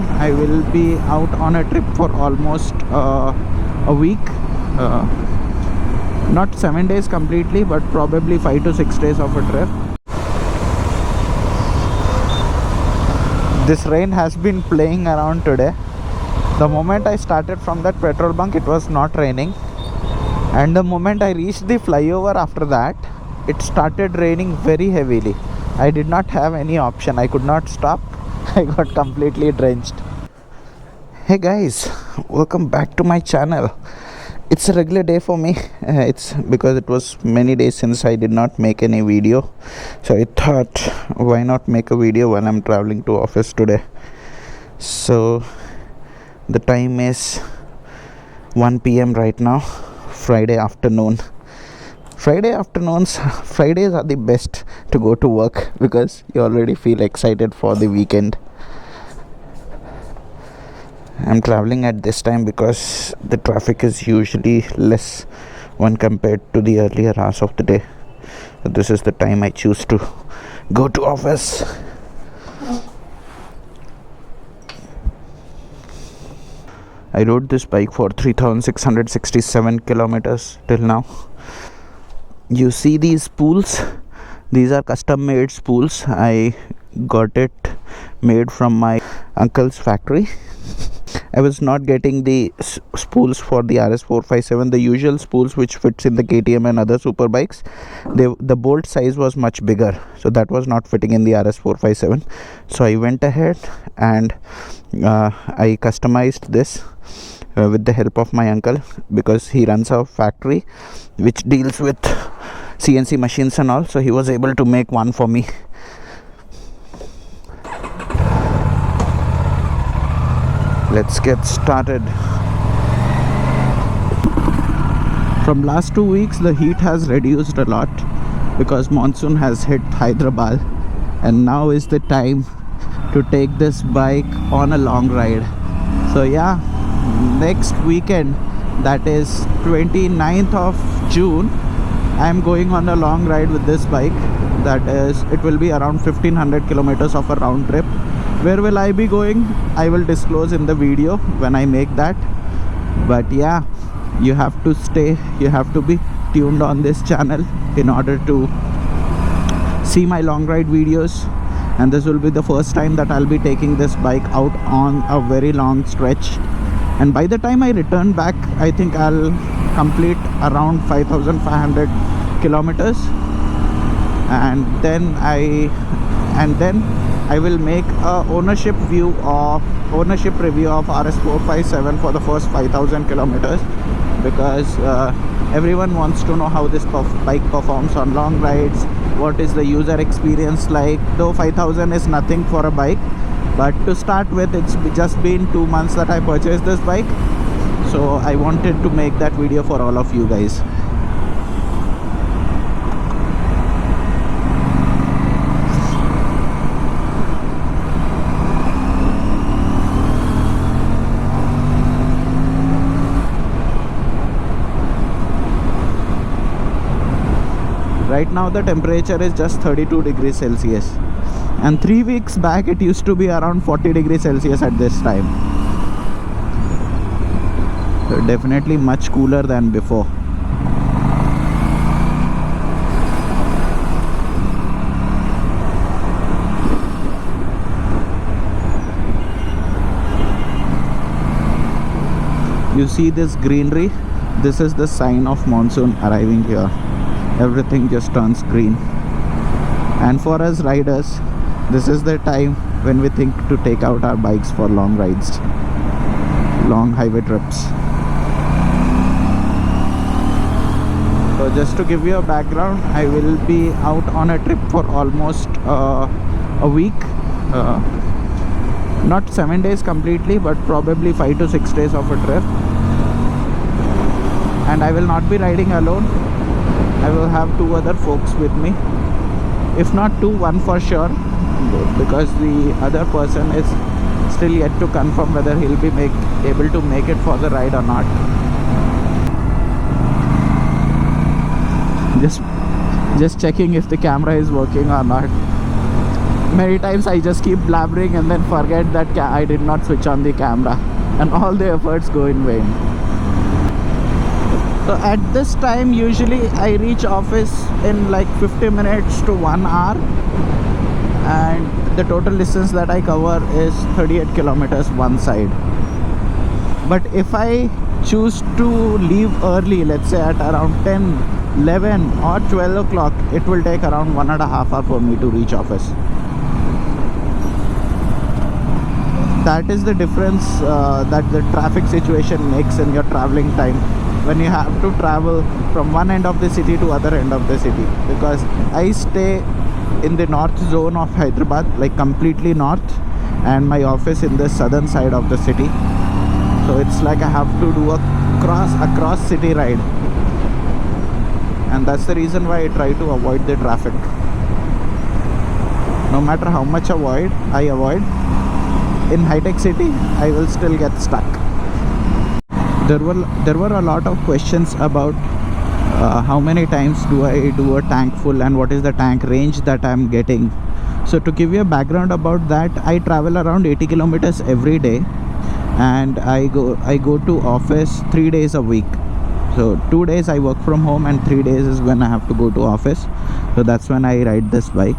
background, I will be out on a trip for almost a week. Not 7 days completely, but probably 5 to 6 days of a trip. This rain has been playing around today. The moment I started from that petrol bunk, it was not raining, and the moment I reached the flyover after that, it started raining very heavily. I did not have any option. I could not stop. I got completely drenched. Hey guys, welcome back to my channel. It's a regular day for me. It's because it was many days since I did not make any video, so I thought, why not make a video when I'm traveling to office today. So the time is 1 p.m. right now, Friday afternoon. Fridays are the best to go to work because you already feel excited for the weekend. I'm traveling at this time because the traffic is usually less when compared to the earlier hours of the day. So this is the time I choose to go to office. I rode this bike for 3,667 kilometers till now. You see these spools? These are custom made spools. I got it made from my uncle's factory. I was not getting the spools for the RS457, the usual spools which fits in the KTM and other super bikes. The bolt size was much bigger, so that was not fitting in the RS457. So I went ahead and I customized this with the help of my uncle, because he runs a factory which deals with CNC machines and all, so he was able to make one for me. Let's get started. From last 2 weeks the heat has reduced a lot because monsoon has hit Hyderabad, and now is the time to take this bike on a long ride. So yeah, next weekend, that is 29th of June, I am going on a long ride with this bike. That is, it will be around 1500 kilometers of a round trip. Where will I be going? I will disclose in the video when I make that. But yeah, you have to be tuned on this channel in order to see my long ride videos. And this will be the first time that I'll be taking this bike out on a very long stretch. And by the time I return back, I think I'll complete around 5,500 kilometers. And then I will make a ownership review of RS457 for the first 5,000 kilometers, because everyone wants to know how this bike performs on long rides. What is the user experience like? Though 5,000 is nothing for a bike, but to start with, it's just been 2 months that I purchased this bike, so I wanted to make that video for all of you guys. Right now the temperature is just 32 degrees Celsius, and 3 weeks back it used to be around 40 degrees Celsius at this time. So definitely much cooler than before. You see this greenery? This is the sign of monsoon arriving here. Everything just turns green, and for us riders, this is the time when we think to take out our bikes for long rides, long highway trips. So just to give you a background, I will be out on a trip for almost a week. Not 7 days completely, but probably 5 to 6 days of a trip. And I will not be riding alone. I will have 2 other folks with me. If not 2, 1 for sure, because the other person is still yet to confirm whether he'll be able to make it for the ride or not. Just checking if the camera is working or not. Many times I just keep blabbering and then forget that I did not switch on the camera, and all the efforts go in vain. So at this time usually I reach office in like 50 minutes to 1 hour, and the total distance that I cover is 38 kilometers one side. But if I choose to leave early, let's say at around 10, 11 or 12 o'clock, it will take around 1.5 hours for me to reach office. That is the difference that the traffic situation makes in your traveling time when you have to travel from one end of the city to other end of the city. Because I stay in the north zone of Hyderabad, like completely north, and my office in the southern side of the city. So it's like I have to do a cross city ride, and that's the reason why I try to avoid the traffic. No matter how much I avoid in high-tech city, I will still get stuck. There were a lot of questions about how many times do I do a tank full and what is the tank range that I'm getting. So to give you a background about that, I travel around 80 kilometers every day, and I go to office 3 days a week. So 2 days I work from home and 3 days is when I have to go to office. So that's when I ride this bike.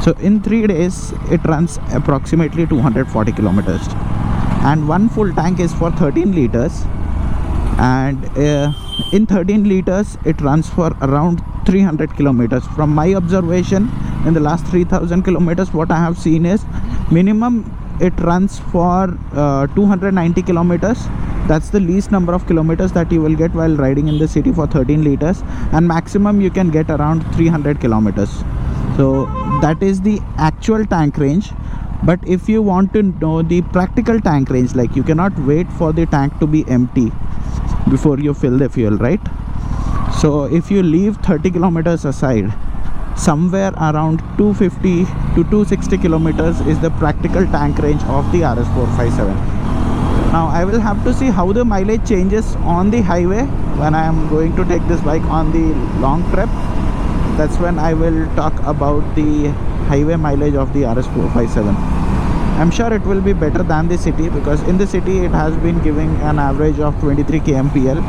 So in 3 days it runs approximately 240 kilometers, and one full tank is for 13 liters, and in 13 liters it runs for around 300 kilometers. From my observation, in the last 3000 kilometers, what I have seen is minimum it runs for 290 kilometers. That's the least number of kilometers that you will get while riding in the city for 13 liters, and maximum you can get around 300 kilometers. So that is the actual tank range. But if you want to know the practical tank range, like you cannot wait for the tank to be empty before you fill the fuel, right? So if you leave 30 kilometers aside, somewhere around 250 to 260 kilometers is the practical tank range of the RS457. Now I will have to see how the mileage changes on the highway when I am going to take this bike on the long trip. That's when I will talk about the highway mileage of the RS457. I'm sure it will be better than the city, because in the city it has been giving an average of 23 kmpl.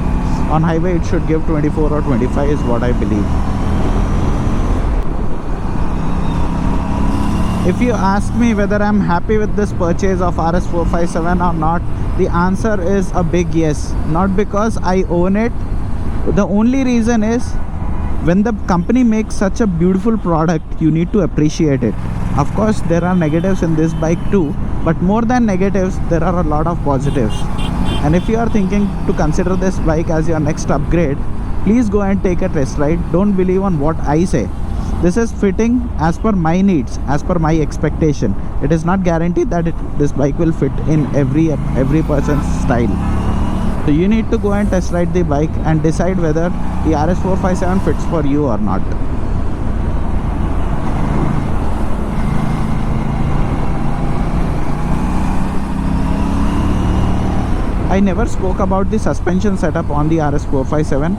On highway it should give 24 or 25 is what I believe. If you ask me whether I'm happy with this purchase of RS457 or not, the answer is a big yes. Not because I own it. The only reason is, when the company makes such a beautiful product, you need to appreciate it. Of course there are negatives in this bike too, but more than negatives there are a lot of positives. And if you are thinking to consider this bike as your next upgrade, please go and take a test ride. Don't believe on what I say. This is fitting as per my needs, as per my expectation. It is not guaranteed that this bike will fit in every person's style. So you need to go and test ride the bike and decide whether the RS457 fits for you or not. I never spoke about the suspension setup on the RS457.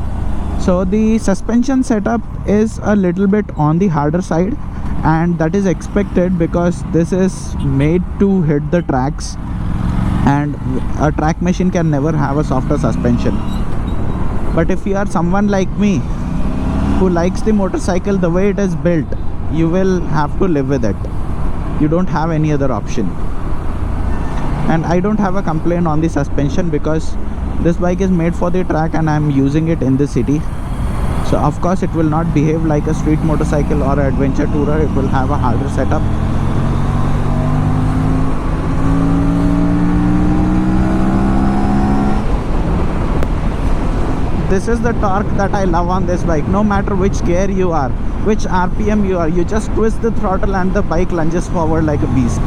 So the suspension setup is a little bit on the harder side, and that is expected because this is made to hit the tracks, and a track machine can never have a softer suspension. But if you are someone like me who likes the motorcycle the way it is built, you will have to live with it. You don't have any other option. And I don't have a complaint on the suspension, because this bike is made for the track and I'm using it in the city. So of course it will not behave like a street motorcycle or an adventure tourer. It will have a harder setup. This is the torque that I love on this bike. No matter which gear you are, which RPM you are, you just twist the throttle and the bike lunges forward like a beast.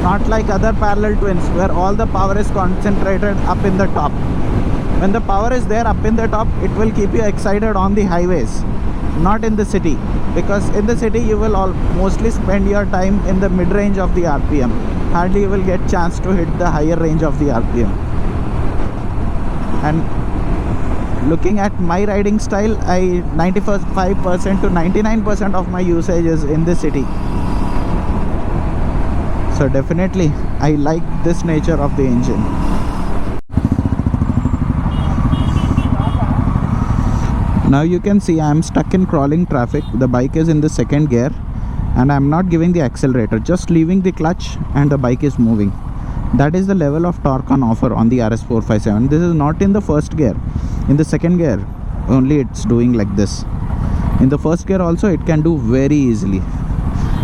Not like other parallel twins where all the power is concentrated up in the top. When the power is there up in the top, it will keep you excited on the highways, not in the city, because in the city you will mostly spend your time in the mid-range of the RPM. Hardly you will get chance to hit the higher range of the RPM. And looking at my riding style, 95% to 99% of my usage is in the city. So definitely I like this nature of the engine. Now you can see I am stuck in crawling traffic. The bike is in the second gear and I am not giving the accelerator, just leaving the clutch and the bike is moving. That is the level of torque on offer on the RS457. This is not in the first gear. In the second gear only it's doing like this. In the first gear also it can do very easily.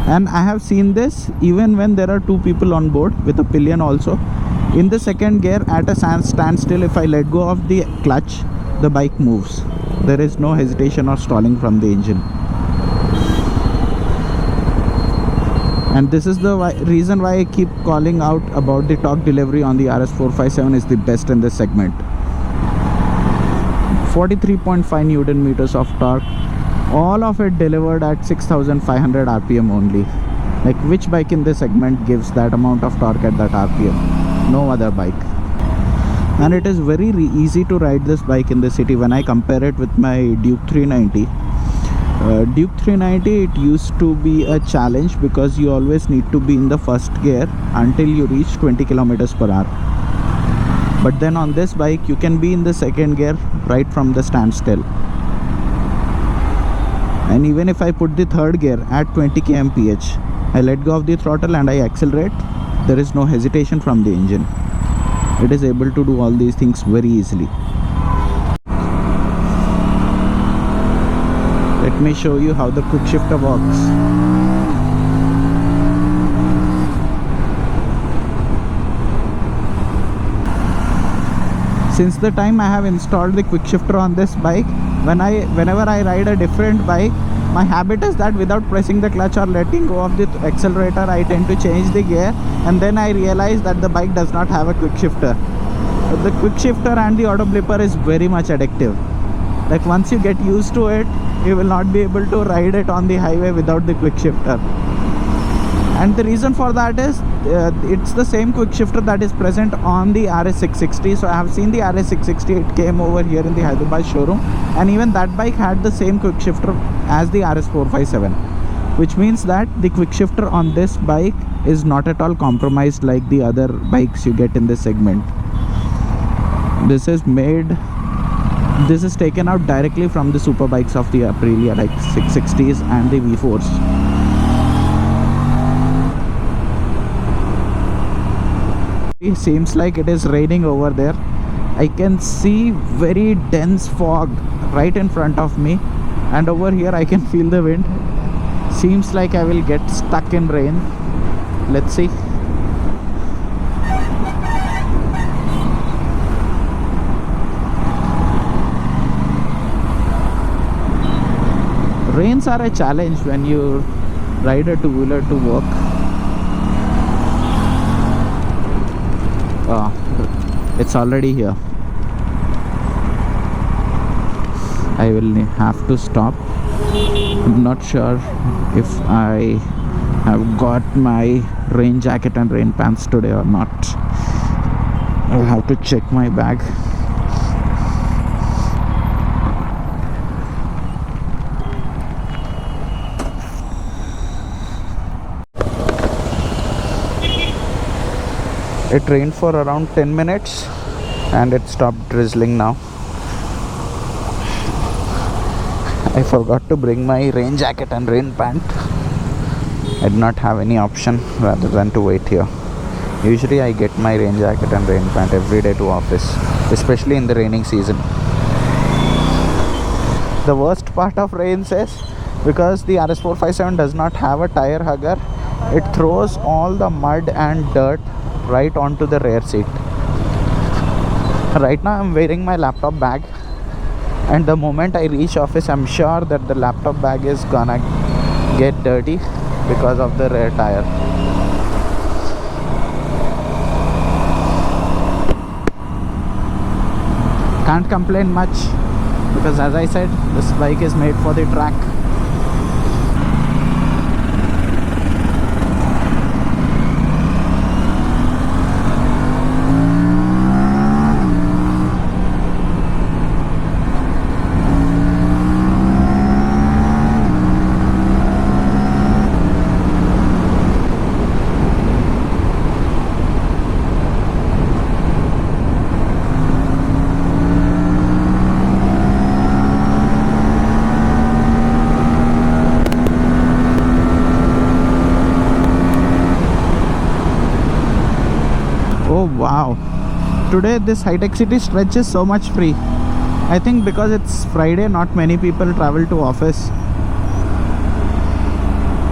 And I have seen this even when there are two people on board with a pillion also. In the second gear at a standstill, if I let go of the clutch, the bike moves. There is no hesitation or stalling from the engine. And this is the reason why I keep calling out about the torque delivery on the RS457 is the best in this segment. 43.5 Newton meters of torque, all of it delivered at 6500 rpm only. Like, which bike in this segment gives that amount of torque at that rpm? No other bike. And it is very easy to ride this bike in the city when I compare it with my Duke 390. Duke 390, it used to be a challenge because you always need to be in the first gear until you reach 20 kilometers per hour. But then on this bike you can be in the second gear right from the standstill. And even if I put the third gear at 20 kmph, I let go of the throttle and I accelerate, there is no hesitation from the engine. It is able to do all these things very easily. Let me show you how the quick shifter works. Since the time I have installed the quick shifter on this bike, whenever I ride a different bike, my habit is that without pressing the clutch or letting go of the accelerator, I tend to change the gear, and then I realize that the bike does not have a quick shifter. But the quick shifter and the auto blipper is very much addictive. Like, once you get used to it, you will not be able to ride it on the highway without the quick shifter. And the reason for that is it's the same quick shifter that is present on the RS660. So I have seen the RS660, it came over here in the Hyderabad showroom, and even that bike had the same quick shifter as the RS457, which means that the quick shifter on this bike is not at all compromised like the other bikes you get in this segment. This is taken out directly from the super bikes of the Aprilia, like 660s and the V4s. It seems like it is raining over there. I can see very dense fog right in front of me, and over here I can feel the wind. Seems like I will get stuck in rain. Let's see. Rains are a challenge when you ride a two-wheeler to work. It's already here. I will have to stop. I'm not sure if I have got my rain jacket and rain pants today or not. I'll have to check my bag. It rained for around 10 minutes and it stopped drizzling now. I forgot to bring my rain jacket and rain pant. I did not have any option rather than to wait here. Usually I get my rain jacket and rain pant every day to office, especially in the raining season. The worst part of rains is because the RS457 does not have a tire hugger, it throws all the mud and dirt right onto the rear seat. Right now I'm wearing my laptop bag, and the moment I reach office I'm sure that the laptop bag is gonna get dirty because of the rear tire. Can't complain much because, as I said, this bike is made for the track. wow, today this high-tech city stretch is so much free. I think because it's Friday, not many people travel to office.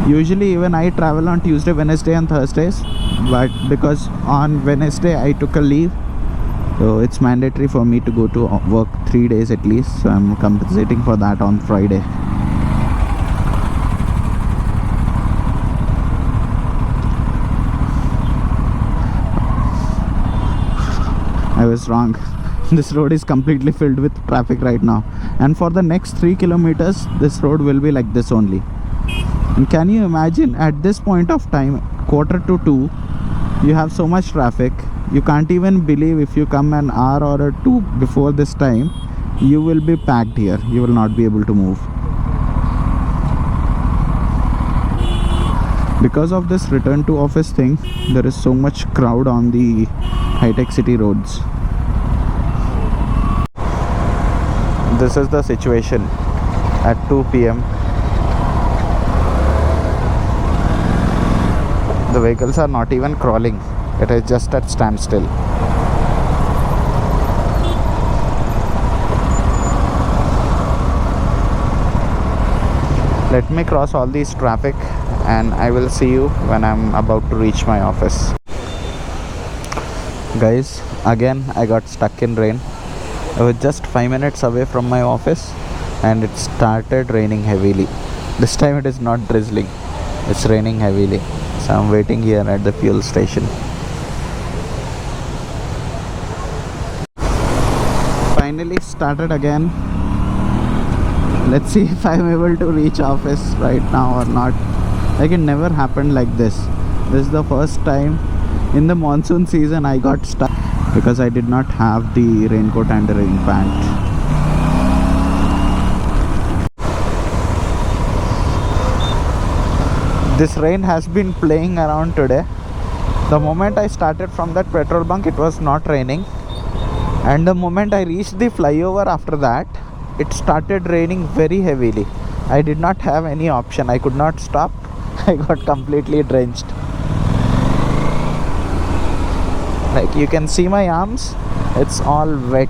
Usually even I travel on Tuesday, Wednesday and Thursdays, but because on Wednesday I took a leave, so it's mandatory for me to go to work 3 days at least, so I'm compensating for that on Friday. I was wrong. This road is completely filled with traffic right now, and for the next 3 kilometers this road will be like this only. And can you imagine, at this point of time, 1:45, you have so much traffic. You can't even believe if you come an hour or two before this time, you will be packed here. You will not be able to move. Because of this return to office thing, there is so much crowd on the high-tech city roads. This is the situation at 2 p.m. The vehicles are not even crawling. It is just at standstill. Let me cross all these traffic and I will see you when I'm about to reach my office. Guys, again I got stuck in rain. I was just 5 minutes away from my office and it started raining heavily. This time it is not drizzling, it's raining heavily. So I'm waiting here at the fuel station. Finally started again. Let's see if I'm able to reach office right now or not. Like, it never happened like this. This is the first time in the monsoon season I got stuck because I did not have the raincoat and the rain pant. This rain has been playing around today. The moment I started from that petrol bunk, it was not raining, and the moment I reached the flyover after that, it started raining very heavily. I did not have any option. I could not stop. I got completely drenched. Like, you can see my arms, it's all wet.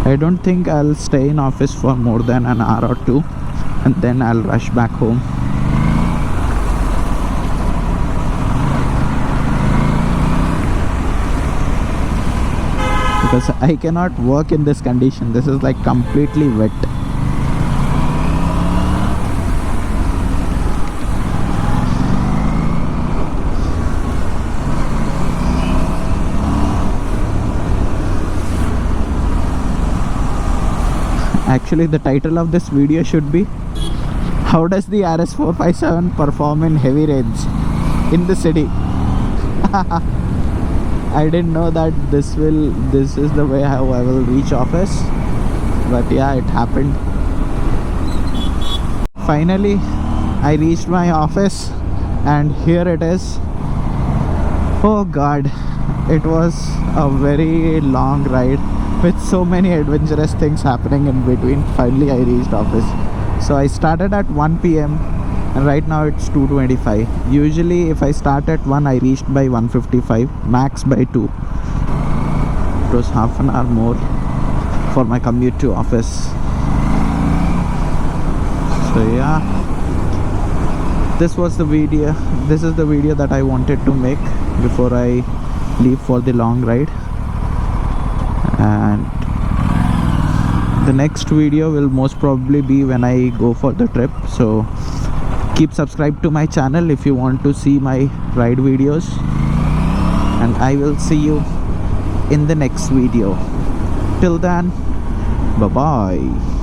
I don't think I'll stay in office for more than an hour or two, and then I'll rush back home. Because I cannot work in this condition. This is like completely wet. Actually, the title of this video should be, how does the RS457 perform in heavy rains in the city? I didn't know that this is the way how I will reach office, but yeah, it happened. Finally I reached my office and here it is. Oh god, it was a very long ride with so many adventurous things happening in between. Finally I reached office. So I started at 1 p.m. and right now it's 2:25. Usually if I start at 1, I reached by 1:55, max by 2. It was half an hour more for my commute to office. So yeah, this was the video. This is the video that I wanted to make before I leave for the long ride. And the next video will most probably be when I go for the trip. So keep subscribed to my channel if you want to see my ride videos, and I will see you in the next video. Till then, bye bye.